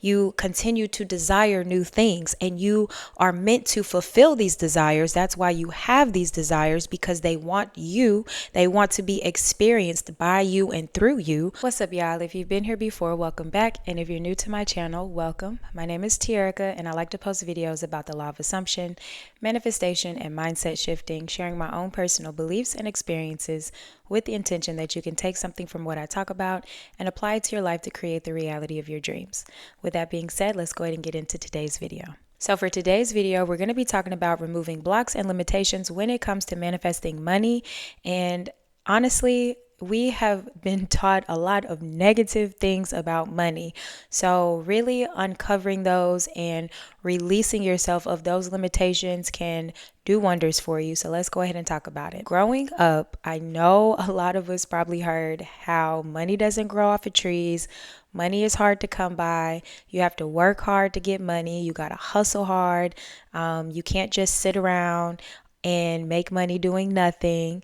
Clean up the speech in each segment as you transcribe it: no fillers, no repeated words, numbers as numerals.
You continue to desire new things, and you are meant to fulfill these desires. That's why you have these desires, because they want you. They want to be experienced by you and through you. What's up, y'all? If you've been here before, welcome back. And if you're new to my channel, welcome. My name is Tierica, and I like to post videos about the law of assumption, manifestation, and mindset shifting, sharing my own personal beliefs and experiences with the intention that you can take something from what I talk about and apply it to your life to create the reality of your dreams. With that being said, let's go ahead and get into today's video. So for today's video, we're going to be talking about removing blocks and limitations when it comes to manifesting money. And honestly, we have been taught a lot of negative things about money. So really uncovering those and releasing yourself of those limitations can do wonders for you. So let's go ahead and talk about it. Growing up, I know a lot of us probably heard how money doesn't grow off of trees. Money is hard to come by. You have to work hard to get money. You got to hustle hard. You can't just sit around and make money doing nothing.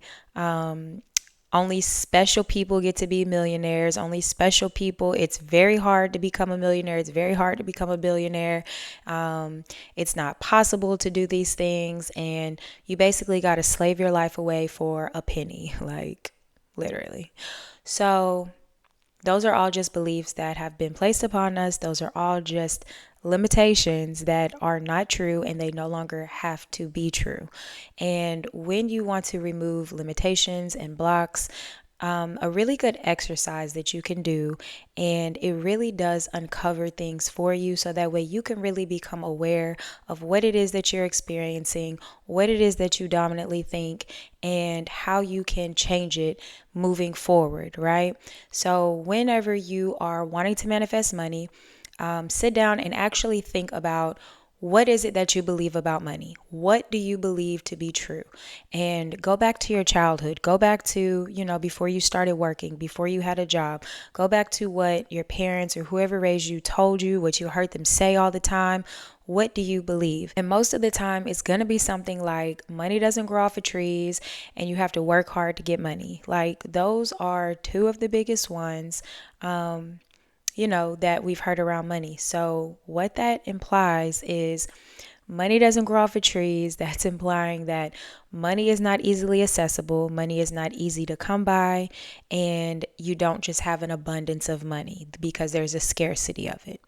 Only special people get to be millionaires. Only special people. It's very hard to become a millionaire. It's very hard to become a billionaire. It's not possible to do these things. And you basically got to slave your life away for a penny, like literally. So those are all just beliefs that have been placed upon us. Those are all just limitations that are not true, and they no longer have to be true. And when you want to remove limitations and blocks, a really good exercise that you can do, and it really does uncover things for you, so that way you can really become aware of what it is that you're experiencing, what it is that you dominantly think, and how you can change it moving forward, right? So whenever you are wanting to manifest money, sit down and actually think about, what is it that you believe about money? What do you believe to be true? And go back to your childhood. Go back to, before you started working, before you had a job. Go back to what your parents or whoever raised you told you, what you heard them say all the time. What do you believe? And most of the time, it's going to be something like, money doesn't grow off of trees and you have to work hard to get money. Like, those are two of the biggest ones. That we've heard around money. So what that implies is, money doesn't grow off of trees. That's implying that money is not easily accessible. Money is not easy to come by, and you don't just have an abundance of money, because there's a scarcity of it.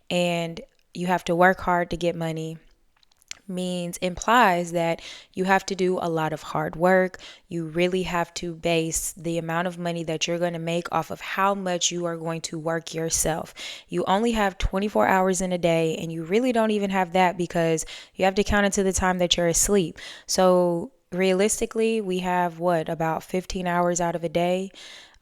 And you have to work hard to get money implies that you have to do a lot of hard work. You really have to base the amount of money that you're going to make off of how much you are going to work yourself. You only have 24 hours in a day, and you really don't even have that, because you have to count into the time that you're asleep. So realistically, we have about 15 hours out of a day,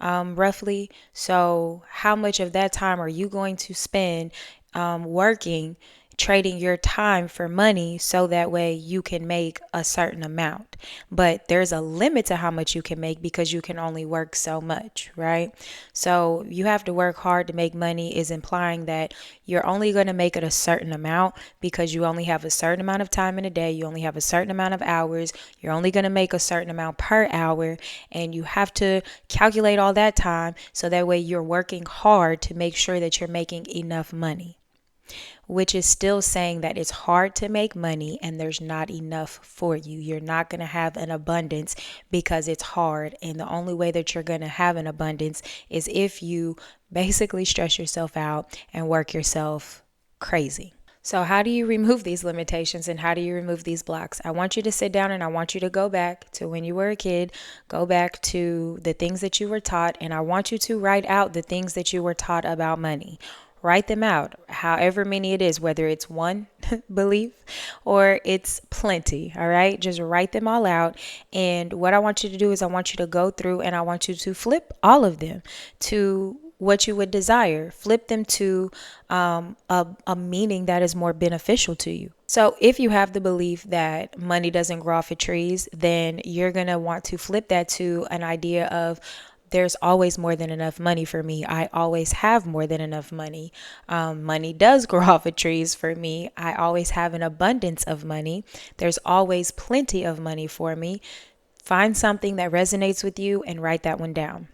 roughly. So how much of that time are you going to spend working, trading your time for money, so that way you can make a certain amount? But there's a limit to how much you can make, because you can only work so much, right? So you have to work hard to make money is implying that you're only going to make it a certain amount, because you only have a certain amount of time in a day. You only have a certain amount of hours. You're only going to make a certain amount per hour, and you have to calculate all that time, so that way you're working hard to make sure that you're making enough money. Which is still saying that it's hard to make money and there's not enough for you. You're not going to have an abundance because it's hard. And the only way that you're going to have an abundance is if you basically stress yourself out and work yourself crazy. So how do you remove these limitations, and how do you remove these blocks? I want you to sit down and I want you to go back to when you were a kid, go back to the things that you were taught, and I want you to write out the things that you were taught about money. Write them out, however many it is, whether it's one belief or it's plenty. All right. Just write them all out. And what I want you to do is, I want you to go through and I want you to flip all of them to what you would desire. Flip them to a meaning that is more beneficial to you. So if you have the belief that money doesn't grow off of trees, then you're going to want to flip that to an idea of, there's always more than enough money for me. I always have more than enough money. Money does grow off of trees for me. I always have an abundance of money. There's always plenty of money for me. Find something that resonates with you and write that one down.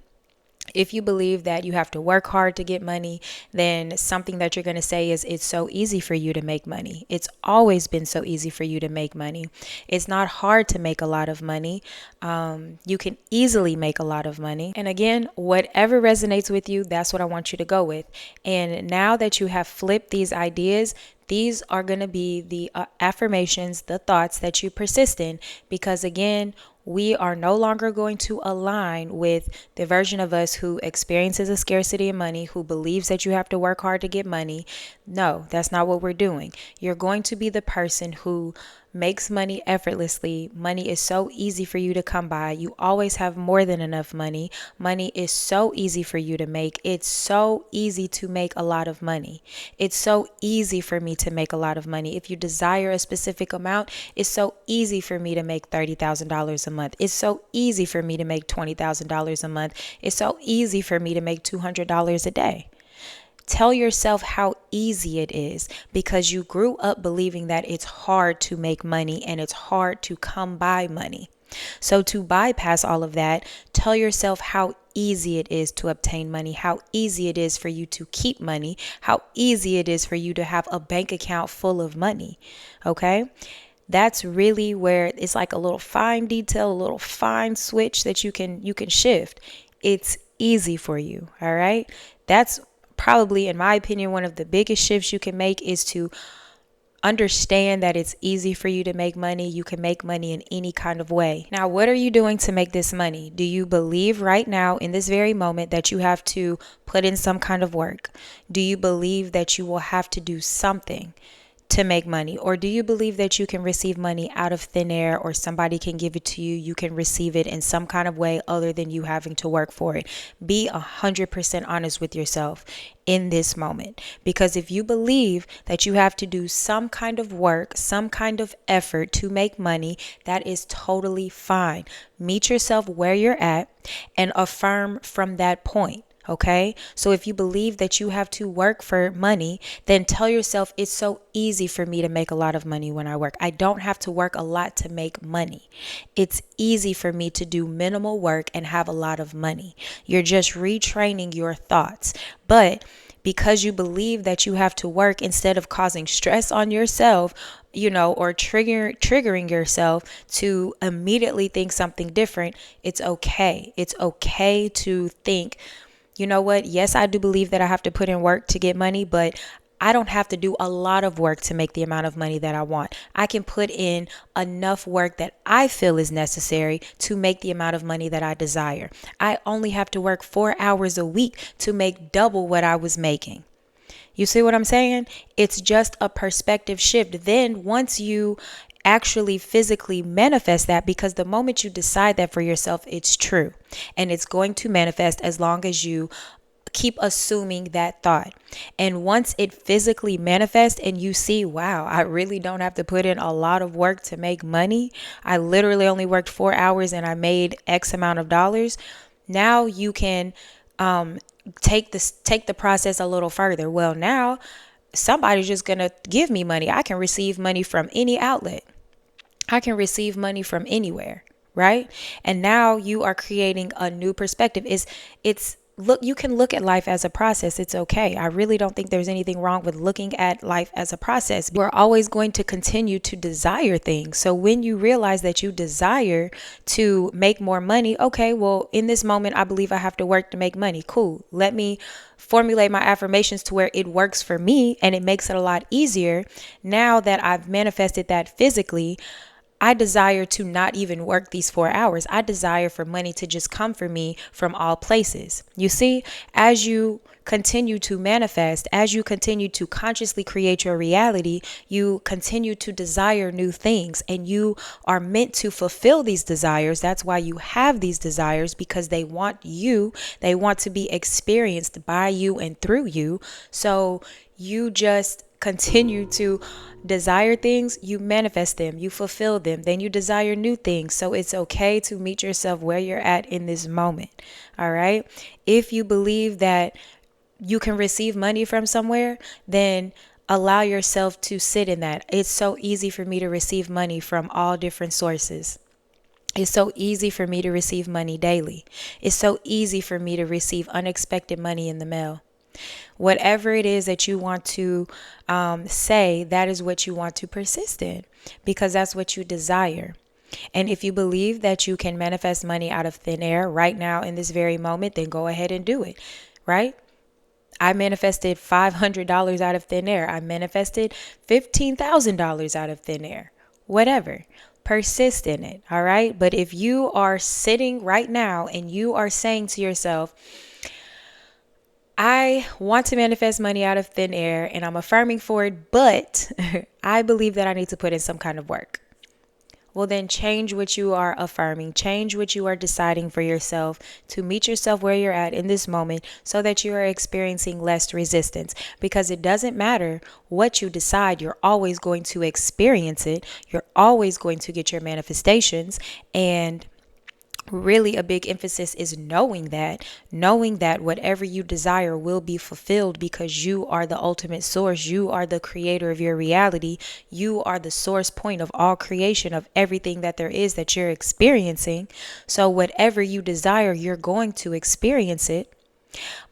If you believe that you have to work hard to get money, then something that you're going to say is it's so easy for you to make money. It's always been so easy for you to make money. It's not hard to make a lot of money. You can easily make a lot of money. And again, whatever resonates with you, that's what I want you to go with. And now that you have flipped these ideas, these are going to be the affirmations, the thoughts that you persist in, because again, we are no longer going to align with the version of us who experiences a scarcity of money, who believes that you have to work hard to get money. No, that's not what we're doing. You're going to be the person who makes money effortlessly. Money is so easy for you to come by. You always have more than enough money. Money is so easy for you to make. It's so easy to make a lot of money. It's so easy for me to make a lot of money. If you desire a specific amount, it's so easy for me to make $30,000 a month. It's so easy for me to make $20,000 a month. It's so easy for me to make $200 a day. Tell yourself how easy it is, because you grew up believing that it's hard to make money and it's hard to come by money. So to bypass all of that, tell yourself how easy it is to obtain money, how easy it is for you to keep money, how easy it is for you to have a bank account full of money. Okay? That's really where it's like a little fine detail, a little fine switch that you can shift. It's easy for you. All right? That's probably, in my opinion, one of the biggest shifts you can make is to understand that it's easy for you to make money. You can make money in any kind of way. Now, what are you doing to make this money? Do you believe right now in this very moment that you have to put in some kind of work? Do you believe that you will have to do something to make money? Or do you believe that you can receive money out of thin air, or somebody can give it to you? You can receive it in some kind of way other than you having to work for it. Be 100% honest with yourself in this moment, because if you believe that you have to do some kind of work, some kind of effort to make money, that is totally fine. Meet yourself where you're at and affirm from that point. Okay, so if you believe that you have to work for money, then tell yourself it's so easy for me to make a lot of money when I work. I don't have to work a lot to make money. It's easy for me to do minimal work and have a lot of money. You're just retraining your thoughts. But because you believe that you have to work, instead of causing stress on yourself, or triggering yourself to immediately think something different, it's okay. It's okay to think, you know what? Yes, I do believe that I have to put in work to get money, but I don't have to do a lot of work to make the amount of money that I want. I can put in enough work that I feel is necessary to make the amount of money that I desire. I only have to work 4 hours a week to make double what I was making. You see what I'm saying? It's just a perspective shift. Then once you actually physically manifest that, because the moment you decide that for yourself, it's true, and it's going to manifest as long as you keep assuming that thought. And once it physically manifests and you see, wow, I really don't have to put in a lot of work to make money. I literally only worked 4 hours and I made X amount of dollars. Now you can take the process a little further. Well, now somebody's just going to give me money. I can receive money from any outlet. I can receive money from anywhere, right? And now you are creating a new perspective. Look, you can look at life as a process. It's okay. I really don't think there's anything wrong with looking at life as a process. We're always going to continue to desire things. So when you realize that you desire to make more money, okay, well, in this moment, I believe I have to work to make money. Cool. Let me formulate my affirmations to where it works for me and it makes it a lot easier. Now that I've manifested that physically, I desire to not even work these 4 hours. I desire for money to just come for me from all places. You see, as you continue to manifest, as you continue to consciously create your reality, you continue to desire new things, and you are meant to fulfill these desires. That's why you have these desires, because they want you. They want to be experienced by you and through you. So you just continue to desire things, you manifest them, you fulfill them, then you desire new things. So it's okay to meet yourself where you're at in this moment. All right. If you believe that you can receive money from somewhere, then allow yourself to sit in that. It's so easy for me to receive money from all different sources. It's so easy for me to receive money daily. It's so easy for me to receive unexpected money in the mail. Whatever it is that you want to say, that is what you want to persist in because that's what you desire. And if you believe that you can manifest money out of thin air right now in this very moment, then go ahead and do it, right? I manifested $500 out of thin air. I manifested $15,000 out of thin air. Whatever. Persist in it, all right? But if you are sitting right now and you are saying to yourself, I want to manifest money out of thin air and I'm affirming for it, but I believe that I need to put in some kind of work. Well, then change what you are affirming, change what you are deciding for yourself to meet yourself where you're at in this moment so that you are experiencing less resistance. Because it doesn't matter what you decide, you're always going to experience it. You're always going to get your manifestations. And really a big emphasis is knowing that whatever you desire will be fulfilled because you are the ultimate source. You are the creator of your reality. You are the source point of all creation of everything that there is that you're experiencing. So whatever you desire, you're going to experience it.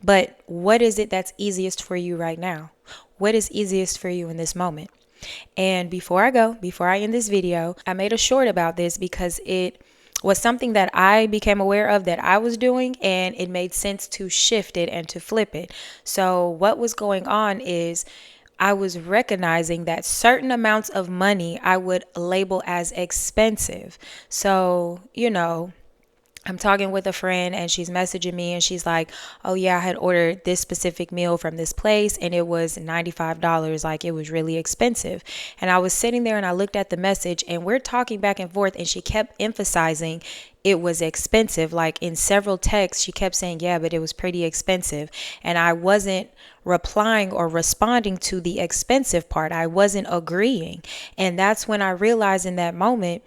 But what is it that's easiest for you right now? What is easiest for you in this moment? And before I end this video, I made a short about this because it was something that I became aware of that I was doing, and it made sense to shift it and to flip it. So what was going on is I was recognizing that certain amounts of money I would label as expensive. So, I'm talking with a friend and she's messaging me and she's like, oh yeah, I had ordered this specific meal from this place and it was $95. Like it was really expensive. And I was sitting there and I looked at the message and we're talking back and forth and she kept emphasizing it was expensive. Like in several texts, she kept saying, yeah, but it was pretty expensive. And I wasn't replying or responding to the expensive part. I wasn't agreeing. And that's when I realized in that moment,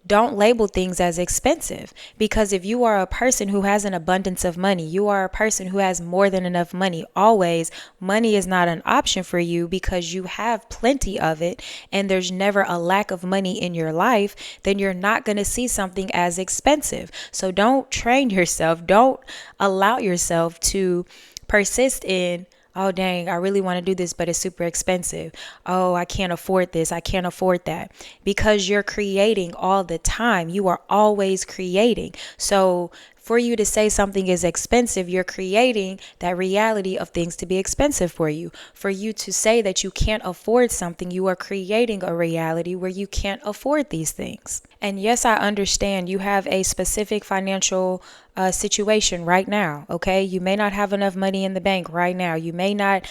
don't label things as expensive, because if you are a person who has an abundance of money, you are a person who has more than enough money. Always, money is not an option for you because you have plenty of it and there's never a lack of money in your life. Then you're not going to see something as expensive. So don't train yourself. Don't allow yourself to persist in, oh, dang, I really want to do this, but it's super expensive. Oh, I can't afford this. I can't afford that. Because you're creating all the time. You are always creating. So for you to say something is expensive, you're creating that reality of things to be expensive for you. For you to say that you can't afford something, you are creating a reality where you can't afford these things. And yes, I understand you have a specific financial situation right now. Okay. You may not have enough money in the bank right now. You may not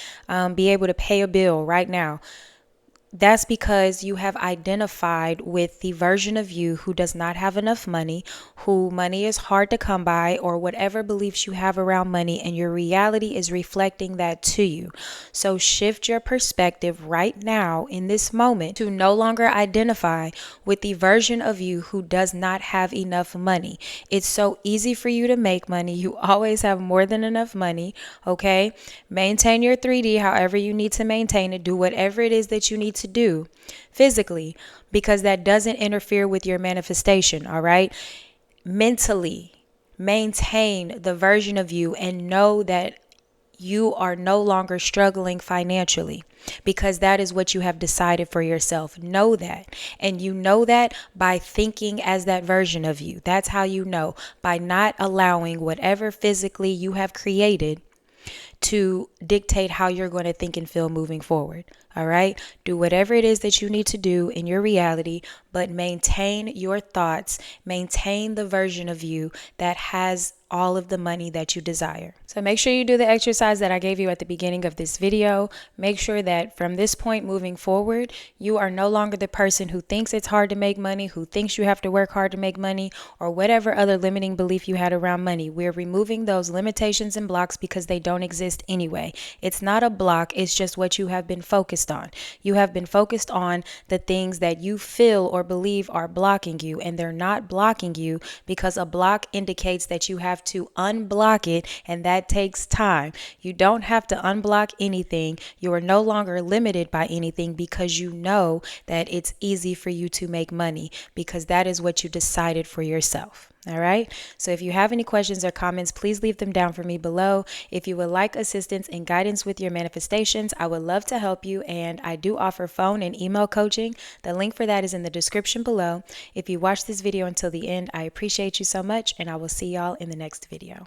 be able to pay a bill right now. That's because you have identified with the version of you who does not have enough money, who money is hard to come by, or whatever beliefs you have around money, and your reality is reflecting that to you. So shift your perspective right now in this moment to no longer identify with the version of you who does not have enough money. It's so easy for you to make money. You always have more than enough money, okay? Maintain your 3D however you need to maintain it. Do whatever it is that you need to do physically, because that doesn't interfere with your manifestation. All right. Mentally maintain the version of you and know that you are no longer struggling financially, because that is what you have decided for yourself. Know that. And you know that by thinking as that version of you. That's how you know, by not allowing whatever physically you have created to dictate how you're going to think and feel moving forward. All right. Do whatever it is that you need to do in your reality, but maintain your thoughts, maintain the version of you that has all of the money that you desire. So make sure you do the exercise that I gave you at the beginning of this video. Make sure that from this point moving forward, you are no longer the person who thinks it's hard to make money, who thinks you have to work hard to make money, or whatever other limiting belief you had around money. We're removing those limitations and blocks because they don't exist anyway. It's not a block. It's just what you have been focused on. You have been focused on the things that you feel or believe are blocking you, and they're not blocking you, because a block indicates that you have have to unblock it, and that takes time. You don't have to unblock anything. You are no longer limited by anything because you know that it's easy for you to make money because that is what you decided for yourself. All right. So if you have any questions or comments, please leave them down for me below. If you would like assistance and guidance with your manifestations, I would love to help you. And I do offer phone and email coaching. The link for that is in the description below. If you watched this video until the end, I appreciate you so much, and I will see y'all in the next video.